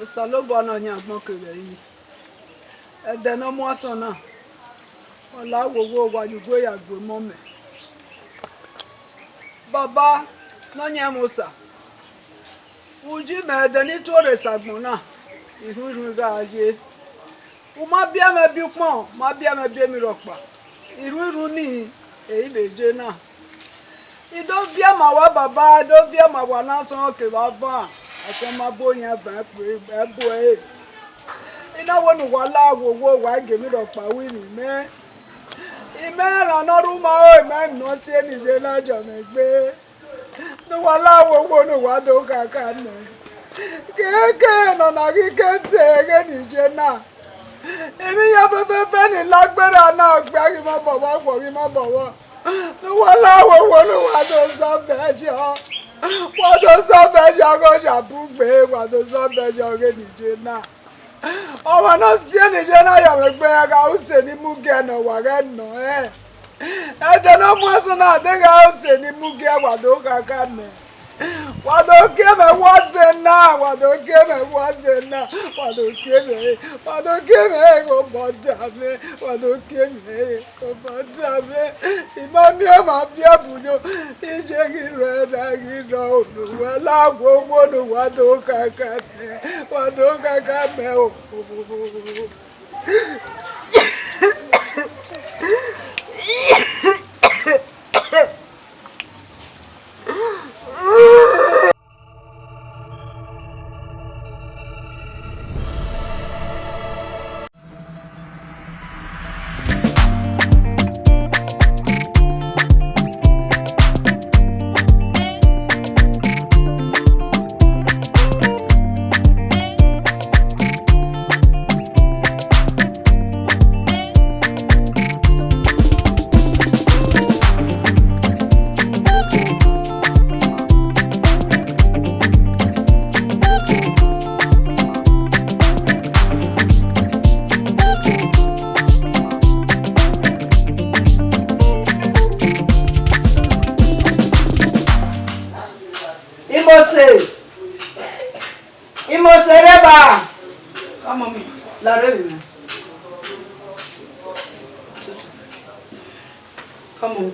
Osalobo na nyagbon kere yi. Ede no mo aso na. Ola wowo wajugbo ya gbe mo me. Baba no nyamusa. Uji me ede ni to re sagbon na. Iru ga aje. O ma bia me bi pon, ma bia me bi mi ropa. Iru ni eyi beje na. Ido bia ma wa baba, do bia ma wa na so ke wa ba. Ase ma bo yan ba pe ebo e. Ina wonu wala wo wa ge mi ropa wi mi me. Ime ra no ru ma o me no se ni je na jo me gbe. No wala wo no wa do kaka ne. Keke no na ki kete ge ni je na. Emi ya fe ni lagbara na gba ki mo bowo. No wala wo no wa do so fe jo. Wa do so fe jo go ja bugbe, wa do so fe jo ge ni je na. O wa no se ni je na ya me gbe ga o se ni mu ge no wa ge no e. E de no mo so na de ga o se ni mu ge wa do kaka me. Wadoke me wasena, wadoke me wasena, wadoke me go bodame, wadoke me go bodame. Imami o ma fi abujo, ije gi reda gi do nu wala gbogbo nu wadoka ka me o. Imose reba. Come on me. La rebi. Come on.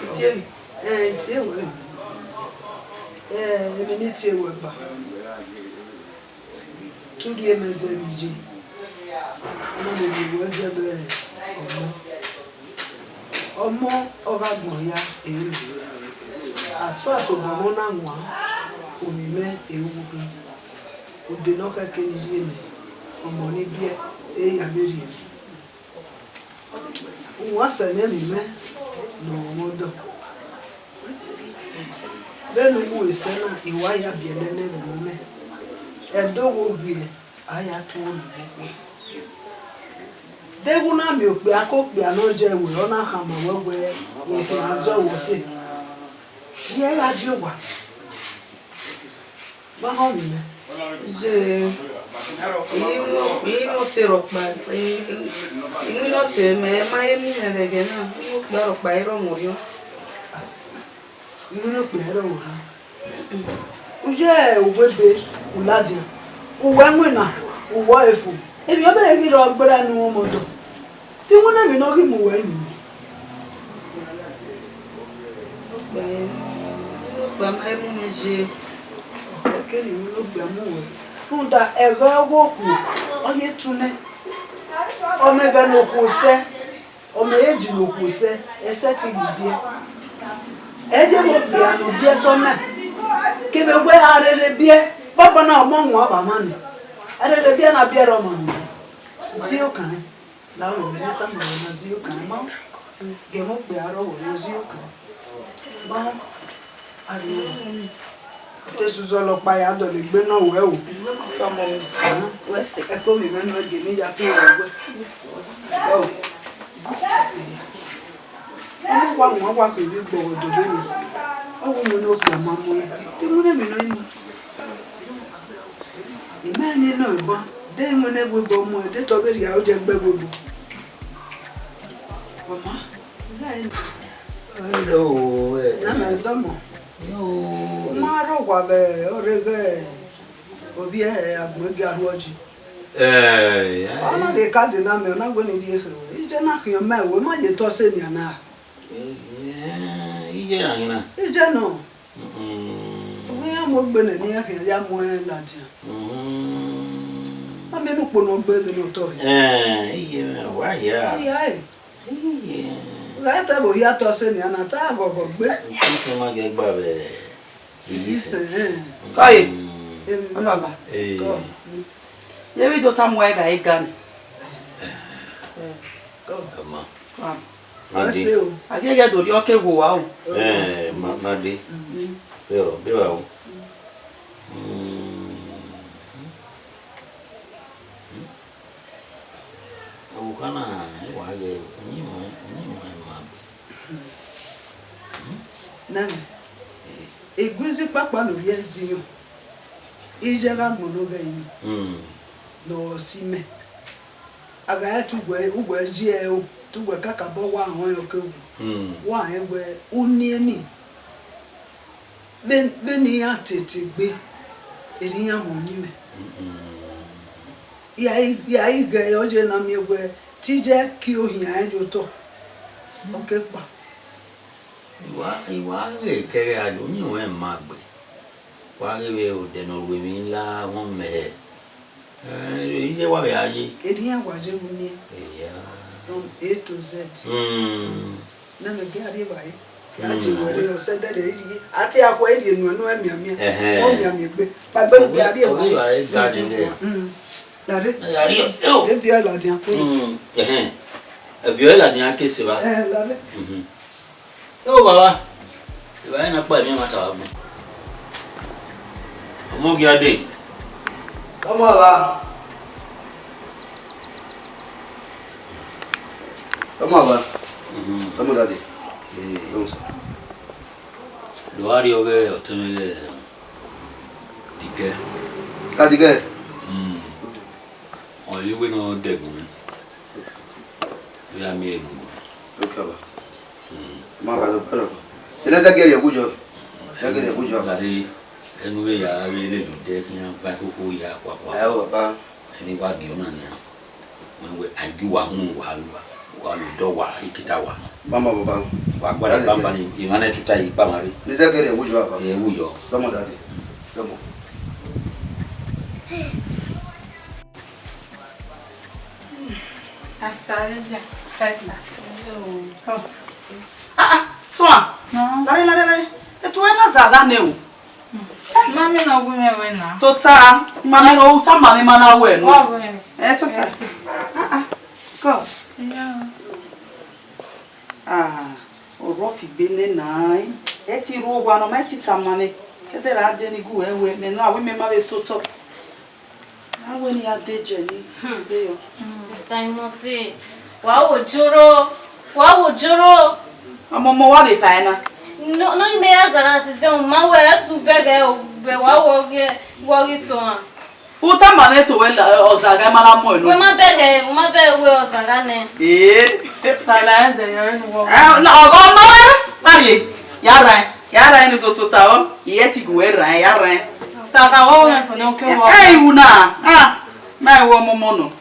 It's you. It's you. We need to work back. 2 years as a BG. Nobody was there. Omo Oradmoya. As far as Obamona, Umime, Ewuku, Udenoka Kenyan, Omonibia, Aberian. What's an enemy? No more. Then who is Senna, Iwaya be a name of woman. And dog will be, I had told you. They will not milk, but I cook the anoja with honor hammer where if he has always said. Yeah, as you want. My home. We no syrup, but we no say, my and again, no by wrong with you. You look better. Yeah, would be Uwadiae. Uwemwina, Uwaifu. If you ever get on, but I know more. You won't even know him away. My energy. I can't even look the moon. Who that ever walk on your tune? Omega no pose, Omega no pose, a setting dear. Eddie will be a beer summer. Give away a beer, Papa now among what money. I read a beer and a beer on money. Zio kind. Now, we let them know a zio kind. Give up the arrow, zio kind. I know. This is all of my other living no well. Come on, West Echo, you may not give me that fear. Oh, one walk with you go to the oh, you know, your mamma. You wouldn't know. The man you know, then whenever we go more, that's already out of bed. Mamma, hello, I'm a dumb. Maro wabe oreve Obi agbogi aruoji. Ana de card na me na go ni die hero. Ije na kan ma we ma ye to se ni ana. Ije na. Ije no. We am ogbe na ni ya mo en la dia. Ma me no pono gbe me no to. Ije wa ya. Ije. La ta bo ya to se ni ana ta gogo gbe. Ije ma ge gba be. Listen. Kai. Baba. Yewi do tam wa ga igani. Go. Ama. Madi. Agege do ri oke wo wa o. Madi. Yo, be wa o. O kana wa ge ni mo ma. Nani. Eguzi papa no ye ziyo. Ije ga gbonoga imi. No sime. Aga ya tugwe ugwe jie o tugwe kaka bo wa hon yo kewu. Wa egwe unieni. Beni ya tete gbe. Eriyan mo ni me. Ya ige oje na mi egwe tije ki ohin ajo to. Okay pa. Ìwà rẹ̀ kẹ́rẹ́ àjò ní ìwọ̀n ẹ̀ máa gbé wà rẹ̀ ò dẹ̀nà òwe mi ńlá wọ́n mẹ́ iṣẹ́ wà rẹ̀ ayé. Ènìyàn wà jẹ́ mu ní from A to Z. Náà mi gé àrí báyìí. Yàtì wẹ̀rẹ̀ ọ̀sẹ̀ dẹ̀rẹ̀ yìí àti àpò ẹ̀dì ẹ̀nu ẹ̀nu ẹ̀mí àmì ẹ̀ wọ́n mi àmì gbé pàgbẹ́ mi gé àrí ẹ̀ báyìí. Òwe rẹ̀ gbà nílẹ̀. Làrí ẹ̀bí ẹ̀ làdí àpò. Ẹ̀bí ẹ̀ làdí àké sí wa. Làrí. Yóò bàbá ìwà yẹn náà pọ̀ ẹ̀mí ọmọ àtàwọn ọmọ. Uwadiae. Come on, ba. Come on, ba. Come on, daddy. Don't say. Uwadiae oge oteme dike. Start again. Oliwe no degun. We are me. Okay, ba. Ma ba do. Ina za gere gujo. Za gere gujo. Daddy, enu ya ri le do de kian ba koko ya kwakwa. Ayo baba. Eni wa di ona ni. We aju wa hun wa lo do wa ikita wa. Mama baba. Wa gbara bamba ni imane tuta ipa mari. Ni za gere gujo baba. Wuyo. Come on, daddy. Come on. I started first now. Come. Twa. Lare. Etu ena zaga ne o. Mami na ogume we na. Tota, mami no uta mami mana we no. Ogume. Tota. Go. Yeah. Orofi bene nai. Eti ro gwa no meti tamame. Kedera ade ni gu ewe me no awe me ma we soto. Awe ni ade je ni. Beyo. Sister Imosi. Wa ojoro. Amomo wa be paena. No ime azara sister ma we tu bebe be wa wo to an. Uta mame to we ozaga mara mo enu. We ma be we ozaga ne. Tala eze yo ni wo. Na ogo mari. Yara ni to tota o. Yeti gu era yara. Staka wo na fo no ke wo. Una. Ma wo momo no.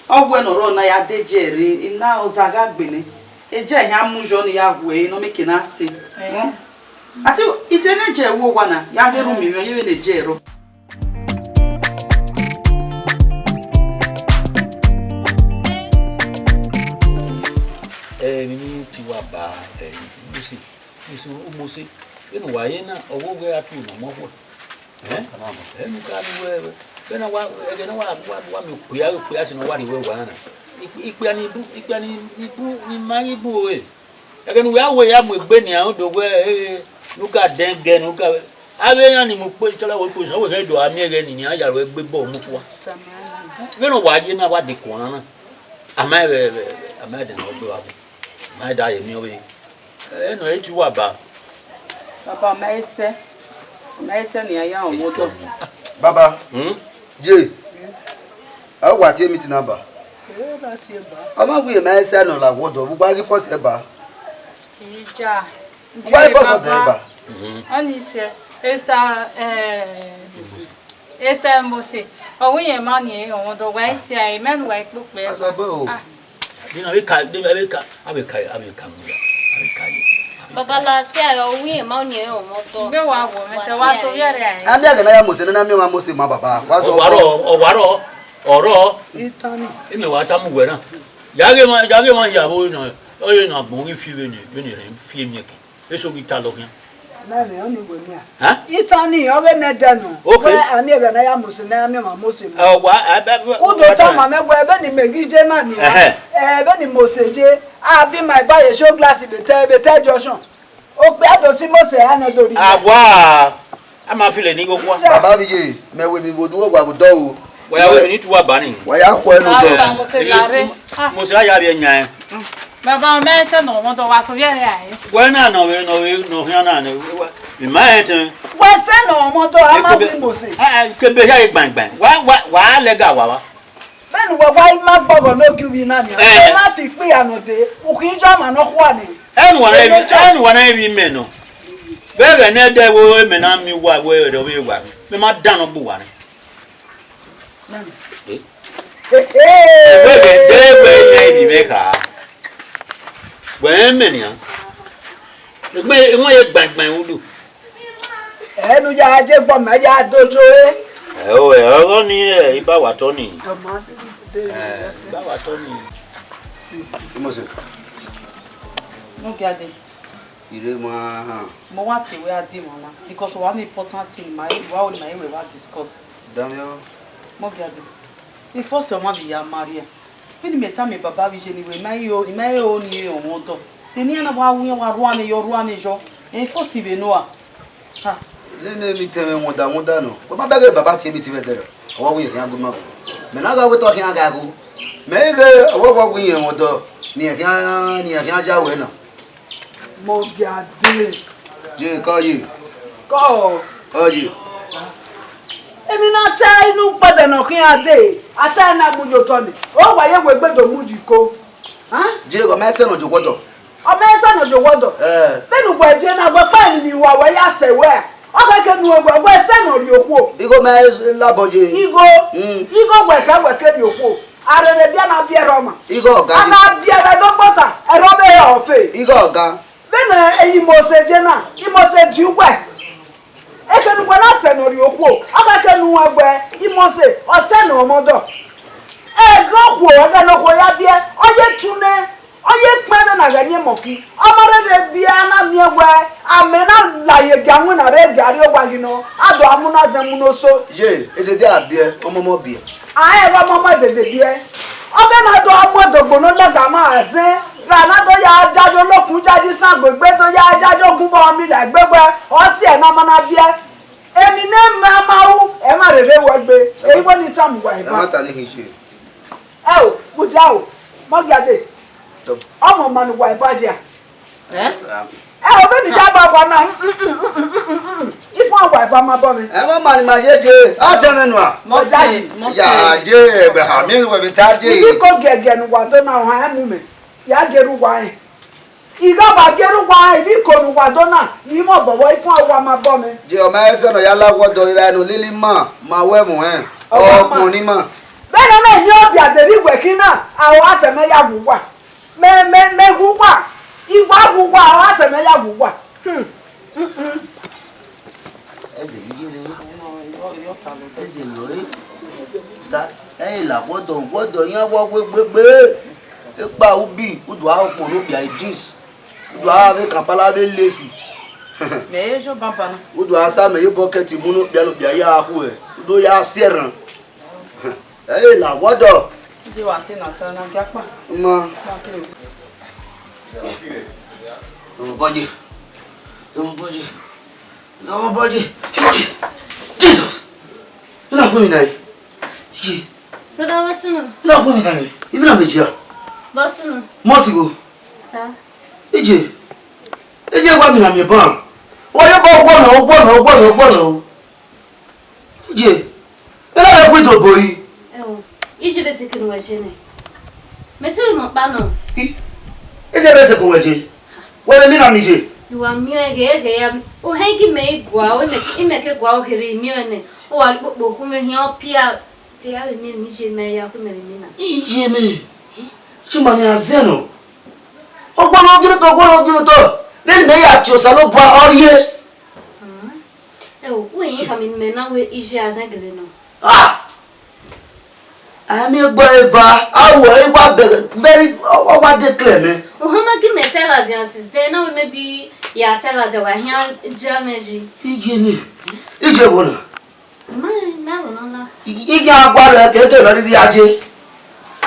Ogwe no ro na ya dejere ina ozaga gbene. Eje ya mujo ni ya hwe no make na stay. Ati ise na je wo gwana ya geru mi yo yewe na je ro. Mimi tiwa ba musi enu wa ye na owo we atu no mo ho enu ka ni we bena wa mi kuya se no wa ri we wa na ipu ni mari bu e egenu we awe ya mo egbe ni an do we nuka denge nuka abe yan ni mo pe tola wo po so we he do ami ere ni an ya ro egbe bo mu fu wa bena wa ye na wa de ko na ama de na ogbe wa ma da ye mi owe eno e ti wa ba Papa maese ni aya owo to. Baba. Je. Awa ti meeting number. Ba ti ba. Ama gbe maese no la wodo bu gba ri force e ba. Ija. Why force of the ba? Ani se esta Este Mose. Oh, we are money on the way. Say, man, wake look there. You know, we can't do it. I will carry. Baba la say, oh, we are money on motor. Go out, woman. The was so very. I'm not going to Mose and I'm not Mose, my papa. What's Oro. In the water, Muguena. Yagama, Yabo, no, oh, you're not moving few. This will be Talogan. Huh? It's only over Nedano. Okay, I'm here and I am Muslim. Oh, what? I bet. Who don't tell my man where Benny McGee, Benny Mose, I've been my buy a show glass in the table, Joshua. Oh, I don't see Mose, I don't. Ah, I'm not feeling Nigo. Baba Vijay, may we would do what we do. Well, we need to have banning. Why are we Mosiah? Baba, man, said no one was so very. Well, no, in my head, well, send no motor, I'm not Mose. I could be here, bang. Why, let go? Ben, why my Bobo no give you none? I think we are not there. Who jam and not one. Anyone every men. Better than that, women, I'm me what way the way one. Me not done of one. Hey, maker. Well, many. The way bank my wood. And you are just from my yard dojo. Oh, only about Tony. No gather. You didn't want Mowati, we are demon because one important thing my world may we discuss. Daniel. Mogadi. The first one be Maria. When you tell me Baba Vision, we may own you on motor. The near about we are running your running job, and first even Noah. Ha. Let me tell you what I want to know. But my baby Baba tell me to better. What we have good mother. Menaga we talking agago. Mega what we want to near Jawena. Mogadi. Jay, call you. Go. Call you. Emi na tai nu pada no kin ade ata na bujo toni o wa ye we gbedo muji ko Jay go me se no jogodo o me se no jogodo benu gwa je na gwa pa ni wa wa ya se we o ka ke nu gwa we se no ri opo igo me laboje igo gwa ke ri opo arere bia na bia roma igo ga ana bia ga do pota e ro be ya ofe igo ga benu eyi mo se je na I mo se ji ugwe ekenu gwa na se no ri opo aka ke nu egbe I mo se o se no modo egokwo aga no ko ya bia oye tune oye pele na ganye moki amare de bia na miegwe amena la ye ganwe na re gari ogwa gino ado amuna zemuno so ye edede abie omomo bie aye wa mama de bia obe na do amodogbo no lega ma aze ra na do ya jajo lokun jaji san gbegbe to ya jajo gun bo mi la gbegbe o si e na mana bia emi ne mama u e ma rere wo gbe e wo ni tamu wa ifa mata ni hinje o bujao mo gade ọmọ manu wa ifaja o be ni jaba kwa na ifo wa ifa ma bo mi ma mani ma je je a teme no a mo jaji ya je be ha mi we bi ta je ni ko gege nu wa do na ha mu me ya geru wa e iga ba geru wa e ni ko nu wa do na ni mo bowo ifo wa ma bo mi je o ma ese no ya lawo do ira nu lili ma we mu o ni ma be na ni obi aderi we kina awo aseme ya wuwa me wuwa iwa wuwa awo aseme ya wuwa ese yire ese yo start la wodo yan wo gbegbe epa ubi udu a opon lo bia idis udu a ve kampala be lesi Me jo bamba na. udu a sa me yo bucket mu no bia ya hu udu ya seran la wodo Je wa tin na tan na japa. ma Nobody. Jesus. La ko mi nai. Brother Wasunu. La ko mi nai. Imi na mejia. Wasunu. Mosigo. Sa. Eje wa mi na mi ban. O ye bo gbono. Eje. Ela le kwido boyi. Ewo. Ije be sekinu wajene. Metu mo pa no. Eje be se ko weje. Wele mi na mi je. You are mere o hanky may go out and make a go here in Munich. Oh, I'll go home here, Pia. They are in Nigeria, Mina. Jimmy, Chimania Zeno. Oh, one of you, then they are to Salopa all year. Oh, we come in Mena with Isha as I know. Ah! I'm a boy, I will very over the claim. Oh, how much me tell us, your sister? No, maybe ya tell us over here in Germany. Jimmy, is your one. No. You can't go to the Aji.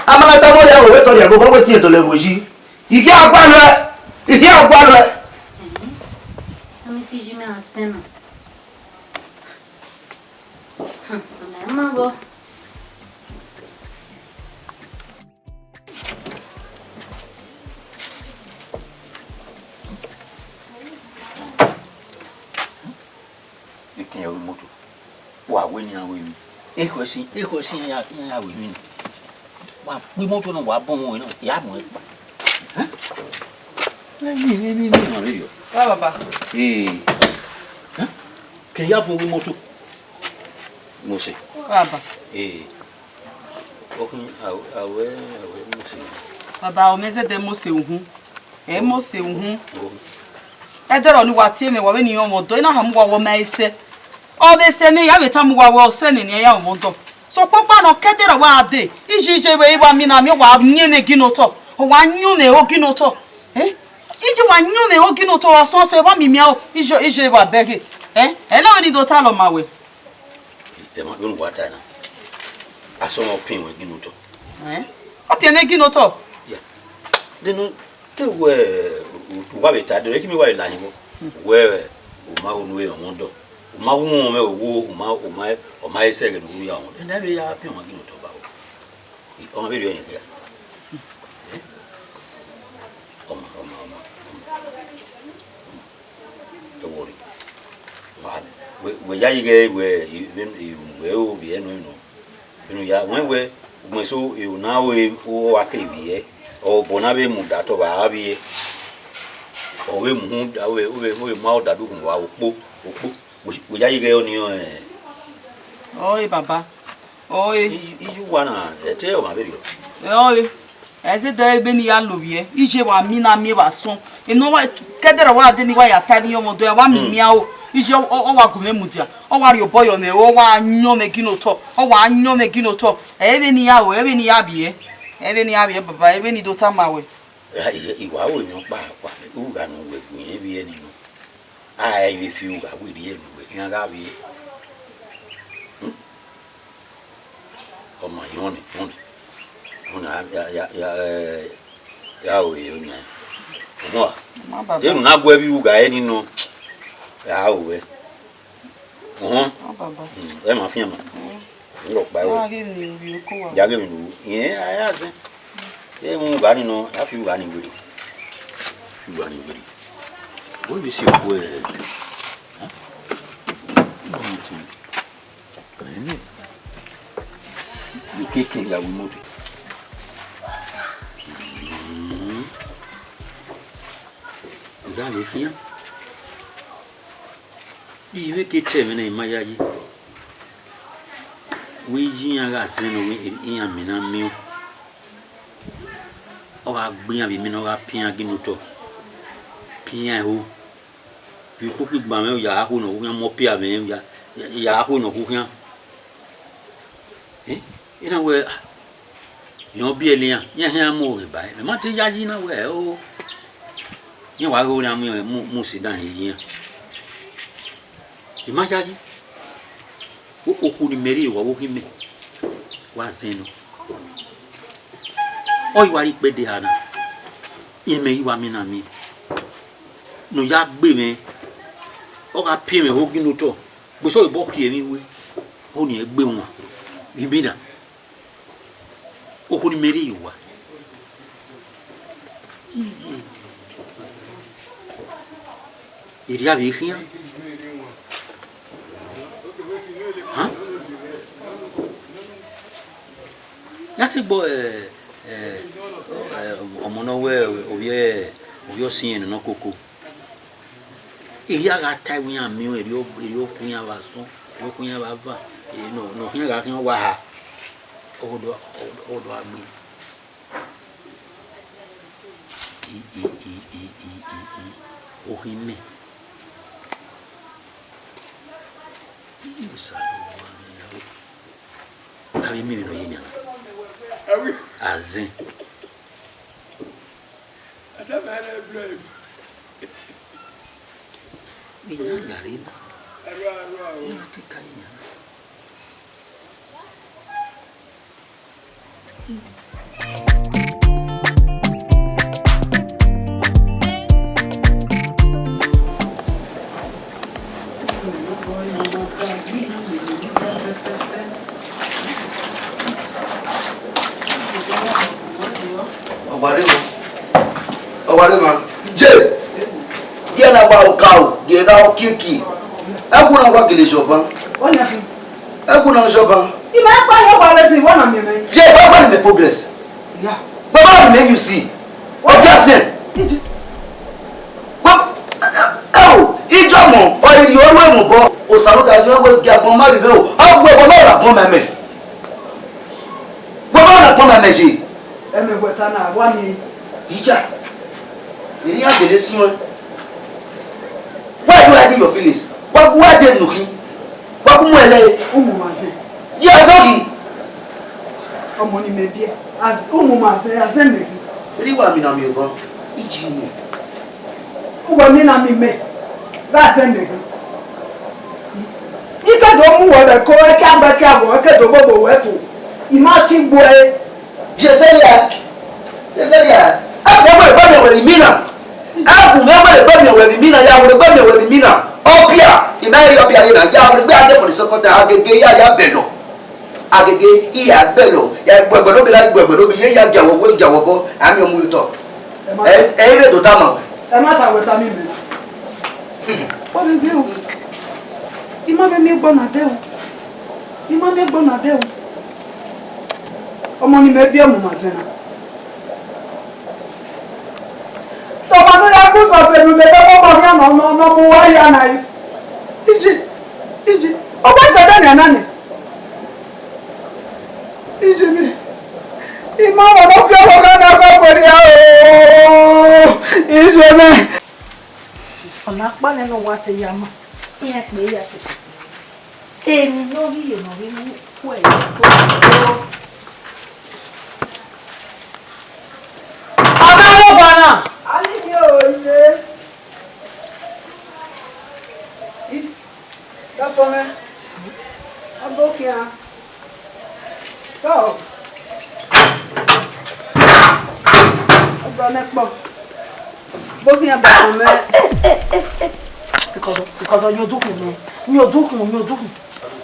I'm not a boy, wait on you, go with you to live with you. You can't go. You can't go. Let me see Jimmy and Senna. Mama. You moto. Wa weni awe mi. Ekosi ya we mi. Wa bi moto no wa bon won no ya mo e pa. Mi ma re yo. Wa baba. Ke ya fun bi moto. Mo se. Baba. Okun awe mo se. Baba o meze de mo se ohun. Mo se ohun. Edero ni wa tie me wa we ni omodo ina ha mu wa wo ma ise. All they say ni ya beta mu wa wo se ni ya omodo. So papa no kedero wa ade. Ije we wa mi na mi wa nyene ginoto. O wa nyune o ginoto. Ije wa nyune o ginoto wa so so wa mi mi o ije wa bege. Na we ni do ta lo ma we. Dem ma yonu wa ta na. Aso mo pin we ginoto. O pin ne ginoto. Yeah. Denu te we wa beta de ki mi wa ila yin wo. We o ma onu e omodo. Ma wu mo me o ma ise ge nu ya won na be ya pin won gino to ba o ma be yen ya o ma to wori ba we ya yige we o bi enu ya we mo so e na o aka bi e o bona be mu da to ba bi e o we mu da we ma o da du kun wa opo we ya yige oni Oi baba. Oi. Iju wana ete o ma be rio. Oi. Eze de be ni ya lowie. Ije wa mi na mi wa so. Ino wa kedere wa de ni wa ya tani yo modo ya wa mi mia o. Ije o wa gume mudia. O wa ri oboyo me o wa anyo me ginoto. O wa anyo me ginoto. Ebe ni ya o, ebe ni ya bie. Ebe ni ya bie baba, ebe ni do ta ma we. Iwa o nyo pa u ga no we ku yen bi eni no. Ai we fi u ga we ri enu we yan ga bi. Oh my yoni. Ya o ye onya. Mo. Ye na gwa bi u ga eni no. Ya o we. Baba. E ma fi ma. Nro pa we. Ja ge mi nu. Ye aya se. Ye mu ga ni no, ya fi u ga ni gbe. U ga ni gbe. Wo bi si ku e. Keke la moto. Ga le fian. Bi we ke teme na imaya yi. We yin ga senu we iyan mi na mi o. O ga gbin abi mi no ga pian ginoto. Pian ho. Fi popi gba me o ya ko no wo mo pia me ya ko no ku kian. Ina we yo bi elian ye mo we ba me ma ti ya ji na we o ni wa go na mu si dan yin i ma ja ji o ku ni meri wa wo hime wa zenu o i wa ri pe de ana ime i wa mi na mi no ya gbe me o ga pi me ho ginu to gbo so ibo ki emi we o ni e gbe won bi da okuni meri yuwa iria bi fian yasi bo omo no we obi o sin no koko iya ga time ya mi eri okun ya ba so okun ya ba va no hin ga kin wa ha odo agbe ohime abi mi no yenya azin Ina garina. Ina tikainya. Obarema. Je. Dia na ba o kau, dia ga o kiki. Aku na kwa gele joban. Wana. Aku na joban. Ima pa yo ba le si wana me me. Je ba me progress. Ya. Baba me you see. O jasen. Ba ijomo o iri oru emu bo. O sanu ga si we gi agbon ma bi o. Awu we bo na agbon ma me. Baba na agbon ma me ji. E me gweta na wa mi. Ija. Iri a gele si won. Why do I hide your feelings? Why dey nuki? Why come ele? Umu maze. Yes, okay. Omo ni me bi. As umu maze azeme. Iri wa mi na mi obo. Iji mu. Uwa mi na mi me. Ba azeme. Ike do mu wo be ko e ka ba ka wo ke do bobo we fo. Ima ti gbo e. Jeselia. Abu ba me we mi na. Abu me ba me we mi na ya wo ba me we mi na. Opia, imari opia ni na ya wo be ade for the second time agege ya belo. Agege iya belo. Ya gbegbe no be like gbegbe no be ye ya jawo bo ami omu to. Ere do tama. E ma ta we ta mi me. O be gbe o. Ima be mi gbo na de o. Ima me gbo na de o. Omo ni me bi omo maze na. Tọ́ba tó yá kó sọ̀sẹ̀ mi bẹ́ẹ̀ kó bọ̀ ní ọ̀nà mo wá yá náà yìí. Ìjì ọgbọ́n ìṣẹ̀dá ni àná ni. Ìjì mi ìmọ̀ ọ̀nà fi ọkọ̀ kan náà kọ́ pẹ̀lú ya ooo. Ìjì mi. Ọ̀nà apá nínú wa ti yá mọ́. Ìyẹn pé yá ti tètè. Èmi lórí ìrànwí kú ẹ̀ tó. Ọ̀gá ló bọ̀ náà. Oye. Dafome. Abokia. Go. Obanepo. Bokia dafome. Sikodo nyodukun me.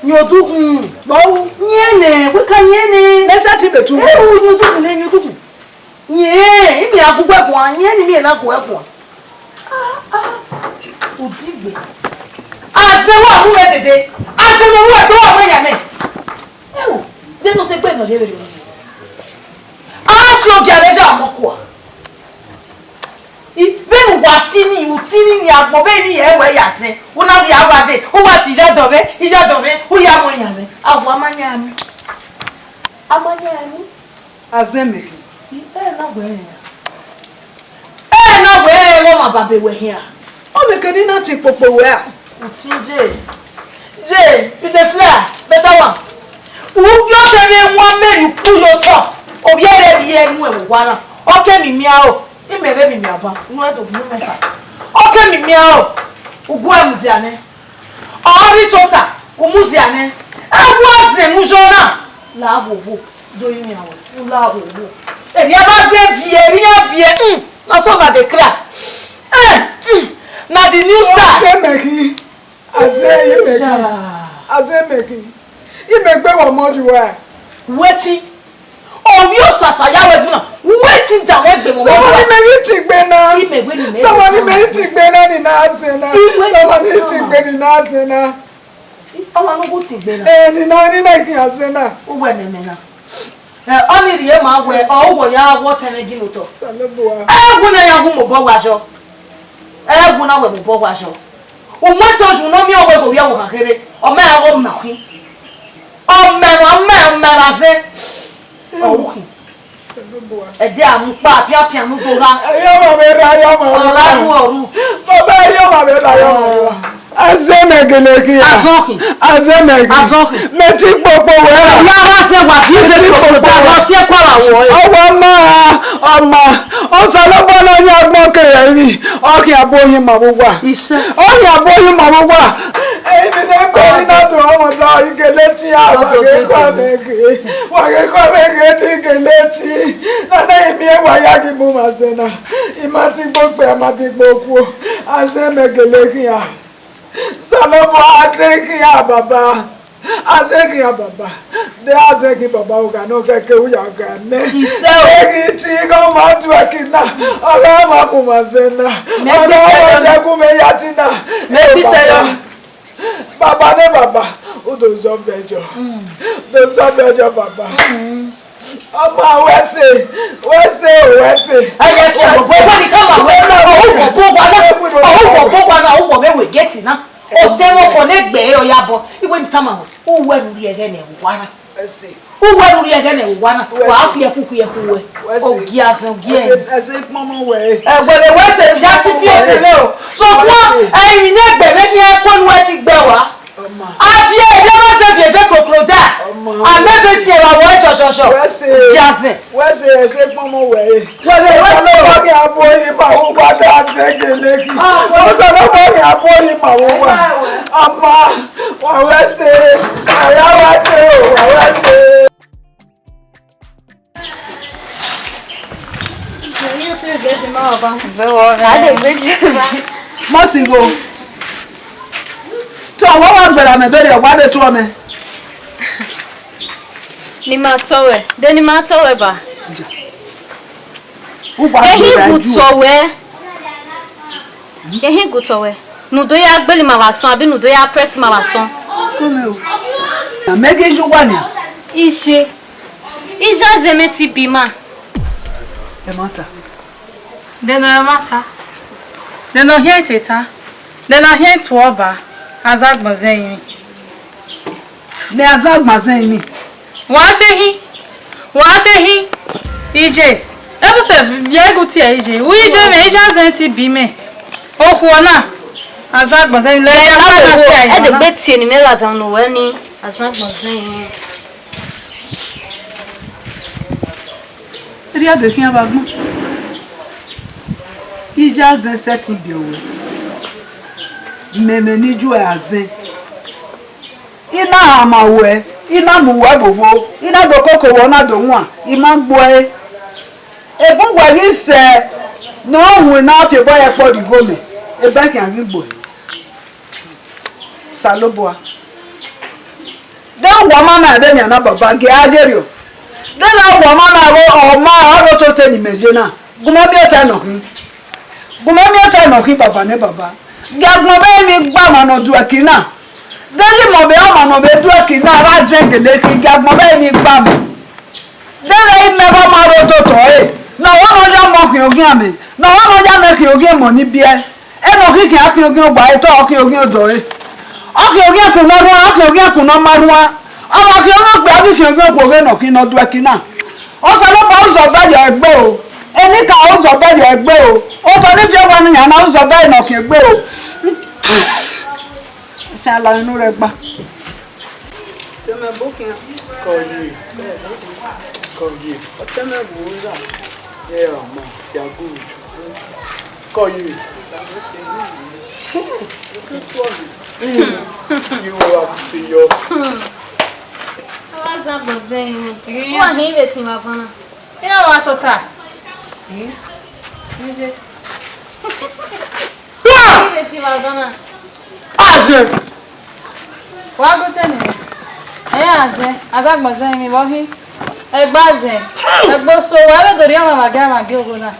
Nyodukun. Bo nyene, we kan nyene. Mesa ti betu. Nyodukun. Nye, imi akugbe kwa nye ni mi na ko ekwa. Odigbe. Ase wa mu metete. Ase no wa do wa ya me. Ewo, de no se pe no je le. Ase o ja leja amoko. Bẹ́ẹ̀ni wà tí ní àgbọ̀ bẹ́ẹ̀ ni ẹ̀wẹ̀ yà sí wọn náà bí àwàdé ó wà tí ìjà dọ̀bẹ́ ó yà mọ̀ ìyàmẹ́ àwọ̀ amányàmí. Azẹ́mẹ̀. Ẹ̀ náà wẹ̀ wọ́n mà bàbẹ̀ wẹ̀ hìá. Ó mẹ̀kẹ́ ní náà ti pòpò wẹ̀ à. Kò tí jẹ́ ìdè flẹ̀ bẹ́tà wà. Ùgbọ́ tẹ̀lé wọn mẹ́rin kú yóò tọ̀ òbí ẹ̀rẹ́ bí ẹnu ẹ̀wọ̀ wá náà ọ̀kẹ́ mi mìá o. Imebe mi miaba nwa do mu meka oke mi mia o ugu amudiane ori tota umudiane ewu ase mu jona la vovo do yin awo la vovo e bi aba se vie na so na declare na the new star azemeki imegbe wo modu wa wetin orí òsàsàyáwó ẹ̀gbọ́n náà wetin da wọ́n gbé mọ́ wọ́n wá. Lọ́wọ́ ní méjì ti gbé náà. Ìmẹ̀gbé ni méjì. Lọ́wọ́ ní méjì ti gbé náà ní náà ṣe náà. Lọ́wọ́ ní ti gbé ní náà ṣe náà. Ọmọ anúgbó ti gbé náà. Ní náà ní náà kì í ṣe náà. Ó wẹ̀ nẹ̀mẹ̀ náà. Ọ́nì ìrìyẹ́ máa wẹ̀ ọ̀wọ̀ ya wọ́ tẹ̀lé gínú tọ̀. Ẹ̀ẹ́gùn náà yà gún mọ̀ bọ́ wáṣọ. Ẹ̀ẹ́gùn náà wẹ̀ mọ̀ bọ́ wáṣọ. O mo to ju no mi o we go ya wo kakere. O me o ma hin. O me ma se. O hin. E di ampa pia no do ga. Ayo ma be ra yo ma. Ora fu oru. Baba yo ma be ra yo. Azemegeleki. Azokin. Azemege. Azokin. Meti popo we. Ya ba se wa fi se ko da lo se kwa wa wo. Ọmọ o salo bolo ni agbon kere ri. O ki aboyin ma wo wa. Ise. O ki aboyin ma wo wa. Eyi mi le gbe ni na do ọmọ da igeleti a wa ge ko mege. Wa ge ko mege ti igeleti. Na na mi e wa ya ki bu ma se na. Ima ti gbogbo ama ti gbogbo. Azemegeleki ya. Salobo azekia baba. Azekia baba. De azeki baba uga no keke uya uga me. Egi ti go ma tu akina. Ora ma mu mazena. Ora ma jagu me yatina. Maybe say Baba ne baba. O do zo bejo. Do zo bejo baba. Ọmọ wẹ́sẹ̀. Aye fo bo ni ka ma we o bo wa na o wo me we get na. O te mo fo ne gbe o ya bo. Iwe ni tama o we nu ri ege ne wa na. Wẹ́sẹ̀. O we nu ri ege ne wa na. Wa pie kuku ye kuwe. O gi asan gi e. Ẹsẹ̀ pọ́nmọ́ wẹ̀. E gbe le wẹ́sẹ̀ ya ti bi o te le o. So kwa ẹ̀yin ne gbe me fi e ko nu e ti gbe wa. Abi e de ma se fi fe kokroda. Amebe si e wa wo jojojo. Wẹ́sẹ̀. Wẹ́sẹ̀ ẹsẹ̀ pọ́nmọ́ wẹ̀. Wẹ́sẹ̀. Ọlọ́pàá kí aboyin máa wọ́n wá dá ṣẹ́gẹ̀lẹ́ kí. Ọlọ́pàá kí aboyin máa wọ́n wá. Àmọ́ wà wẹ́sẹ̀. Àyà wẹ́sẹ̀ ò wà wẹ́sẹ̀. Mọ́sìnbó. Tí ọwọ́ wà gbẹ̀rẹ̀ àmì bẹ̀rẹ̀ ọ̀gbádẹ́ tó ọmọ. Ni ma towe. De ni ma towe ba. Ehi gutowe. Ehi gutowe. Nudo ya gbeli ma wa son abi nudo ya press ma wa son. Kome o. Na mege ju wani. Ije. Ija zemeti bima. E mata. De no mata. De no here teta. De no here to oba. Azag mozen. Me azag mazen mi. Watehi. Ije. Ebu se vie guti e ije. U ije me ija zenti bime. Okuona. Azag mozen le ya na se ayi. E de gbe tie ni me la down no we ni azag mozen. Ri abe kin abagbon. Ija zen seti bi owe. Meme ni ju e azen. Ina amawe. Ina muwe bobo. Ina dokoko wo na do nwa. Ima gbo e. Egun gwa ri se no hu na fi bo ye po di gome. E be kan ri gbo. Saloboa. Dan wa mama be mi na baba ge ajerio. Dan wa mama ro o ma ro to te ni meje na. Gumo mi o ta no kin. Gumo mi o ta no kin baba ne baba. Gagbon be mi gba ma no du akina. Deli mo be o ma no be du akina ra zengele ki gagbon be mi gba mo. Dele me ba ma ro to to e. Na wo no ja mo kin ogin ame. Na wo no ja me kin ogin mo ni bi e. E no kin kin akin ogin gba e to kin ogin odo e. Akin ogin kun no ruwa, akin ogin kun no maruwa. Awa kin ogin gba bi kin ogin ko ge no kin no du akina. O se lo ba o so ba je egbe o. Eni ka o so ba je egbe o. O to ni fi o wa ni yan na o so ba no kin egbe o. Se ala inú rẹ̀ gbà. Tẹ́mẹ̀ bókin kọ̀yè. Kọ̀yè. Tẹ́mẹ̀ wúrà. Ẹ ọmọ yàgò òjò. Kọ̀yè. Ìwọ àti yọ. Azag mozen. Wa hin ve ti ma bana. Ina wa tota. Ije. Hin ve ti ma bana. Aze. Wa go tene. Aze. Azag mozen mi bo hi. Egbaze. Egboso wa be dori ama ma ge ogo na.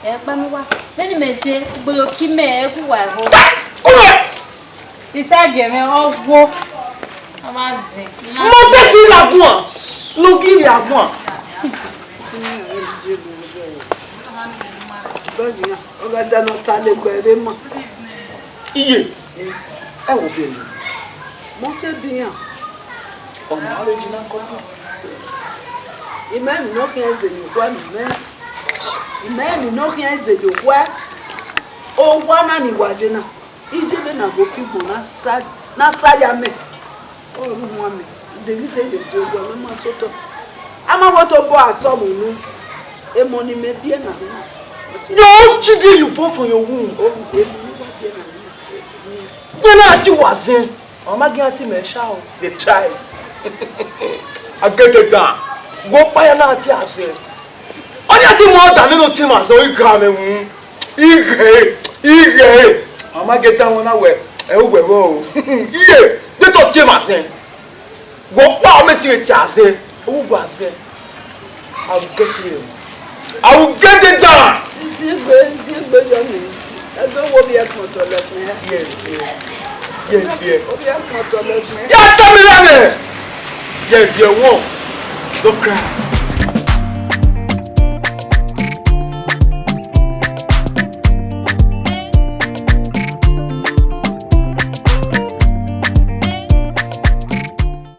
E pa mi wa. Beni me se gbolo ki me e ku wa ho. Isage me owo. Amaze. Mo te ti la bon. Lu gi ya bon. Bẹ́ẹ̀ni, ọ̀gá dáná ta lè gbẹ̀rẹ̀ mọ́. Iye. ẹ wò bí ẹ̀yìn. Mo tẹ́ bí yàn. Ọ̀nà original kọ́lá. Ìmẹ́ mi náà kí ẹ zèlè wá mi mẹ́. Ìmẹ́ mi náà kí ẹ zèlè wá. Ó wá náà ní ìwàjẹ́ náà. Ìjẹ́ bẹ́ẹ̀ náà kò fi gbò náà sáyà mẹ́. Ó rú wọn mẹ́. Dèbí tẹ́ lè di ogun ọ̀lọ́mọ sọ́tọ̀. A máa wọ́n tó bọ́ àsọ̀mù nù. Èmo ni mẹ́ bí ẹ̀ nà mí. Yóò jíde you born from your womb. Yẹ́n náà ti wà sí. Ọmọ gíga ti mẹ́ ṣá o. The child. Agẹ́gẹ́ gan. Wọ́n páyà náà ti àṣẹ. Ọjọ́ tí mo dà nínú tí màá sọ ìgbà mi wù. Ìgè. Ọmọ gẹ́gẹ́ wọn náà wẹ̀ ẹ̀ ó wẹ̀wọ̀ o. Iye dẹ́tọ̀ tí màá sẹ́. Wọ́n pa ọmọ tí mi ti àṣẹ. Owó bu àṣẹ. I will get you. I will get it down. Ìsìgbè yọ mi. Ẹgbẹ́ wo bí ẹkùn tó lẹ́kùn yẹn? Yes. Wo bí ẹkùn tó lẹ́kùn yẹn? Yẹ tẹ́mi lẹ́nu. Yes, wọ́n. Don't cry.